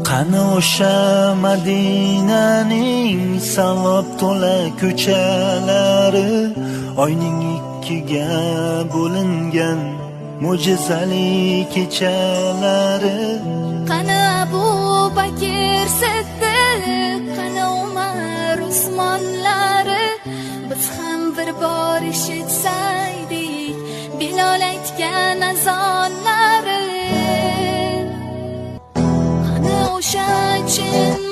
Qani o'sha Madinaning savob to'la ko'chalari, oyning ikkiga bo'lingan mo'jizali kechalari. Qani Abu Bakr Siddiq, qani Umar Usmonlari, biz ham bir bor eshitsaydik Bilol aytgan azonlari. Qani o'sha chin